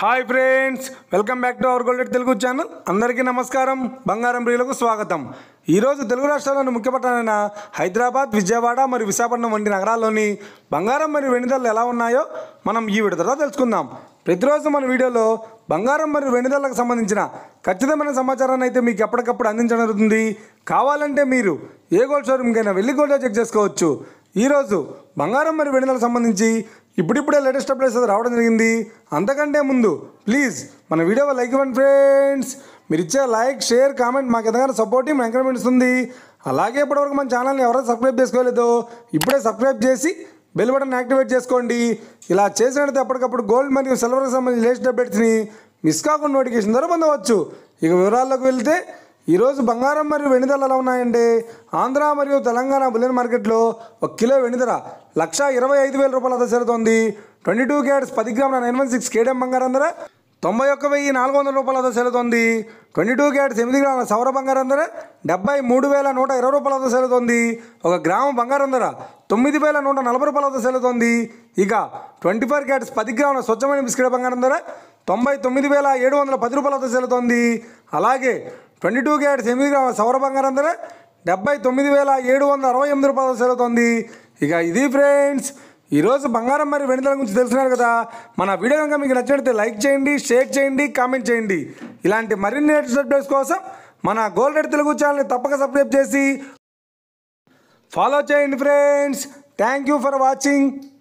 Hi friends, welcome back to our golden Telugu channel. అందరికీ నమస్కారం. బంగారం ప్రియులకు స్వాగతం. ఈరోజు తెలుగు రాష్ట్రాల్లోని ముఖ్య పట్టణాలైన హైదరాబాద్, విజయవాడ మరియు విశాఖపట్నం వంటి నగరాల్లోని బంగారం మరియు వెండి ధరలు ఎలా ఉన్నాయో మనం ఈ వీడియోలో తెలుసుకుందాం. ప్రతిరోజు మన వీడియోలో బంగారం మరియు వెండి ధరలకు సంబంధించిన ఖచ్చితమైన సమాచారాన్ని అయితే మీకు ఎప్పటికప్పుడు అందించడం జరుగుతుంది. కావాలంటే మీరు ఏ గోల్డ్ షోరూమ్కైనా వెళ్ళి గోల్డ్ చెక్ చేసుకోవచ్చు. ఈరోజు బంగారం మరియు వెండి ధరలకు సంబంధించి ఇప్పుడిప్పుడే లేటెస్ట్ అప్డేట్స్ రావడం జరిగింది. అంతకంటే ముందు ప్లీజ్ మన వీడియోలో లైక్ ఇవ్వండి ఫ్రెండ్స్. మీరు ఇచ్చే లైక్, షేర్, కామెంట్ మాకు ఎంతగానో సపోర్టివ్ ఎంకరేజ్మెంట్ ఇస్తుంది. అలాగే ఇప్పటివరకు మన ఛానల్ని ఎవరైనా సబ్స్క్రైబ్ చేసుకోలేదో ఇప్పుడే సబ్స్క్రైబ్ చేసి బెల్ బటన్ యాక్టివేట్ చేసుకోండి. ఇలా చేసినట్లయితే ఎప్పటికప్పుడు గోల్డ్ మరియు సిల్వర్కి సంబంధించిన లేటెస్ట్ అప్డేట్స్ని మిస్ కాకుండా నోటిఫికేషన్ ద్వారా పొందవచ్చు. ఇక వివరాల్లోకి వెళ్తే ఈరోజు బంగారం మరియు వెండి ధరలు ఎలా ఉన్నాయంటే, ఆంధ్ర మరియు తెలంగాణ బులియన్ మార్కెట్లో 1 కిలో వెండి ధర 1,25,000 రూపాయల వద్ద చేరుతోంది. 22 క్యారెట్స్ 10 గ్రాముల 916 కేడియం బంగారం ధర 91,400 రూపాయల వద్ద చేరుతోంది. 22 క్యారెట్స్ 8 గ్రాముల సౌర బంగారం ధర 73,120 రూపాయల వద్ద చేరుతోంది. 1 గ్రాము బంగారం ధర 9,140 రూపాయల వద్ద చేరుతోంది. ఇక 24 క్యారెట్స్ 10 గ్రాముల స్వచ్ఛమైన బిస్కెట్ బంగారం ధర 99,710 రూపాయల వద్ద చేరుతోంది. అలాగే 22 క్యారెట్స్ 8 గ్రాముల సౌర బంగారం ధర 79,768 రూపాయల వద్ద చేరుతోంది. ఇక ఇది ఫ్రెండ్స్ ఈరోజు బంగారం మరియు వెండి ధరల గురించి తెలుసుకున్నారు కదా. మన వీడియో కనుక మీకు నచ్చినట్లయితే లైక్ చేయండి, షేర్ చేయండి, కామెంట్ చేయండి. ఇలాంటి మరిన్ని లేటెస్ట్ అప్డేట్స్ కోసం మన గోల్డెడ్ తెలుగు ఛానల్ని తప్పక సబ్స్క్రైబ్ చేసి ఫాలో చేయండి friends. Thank you for watching.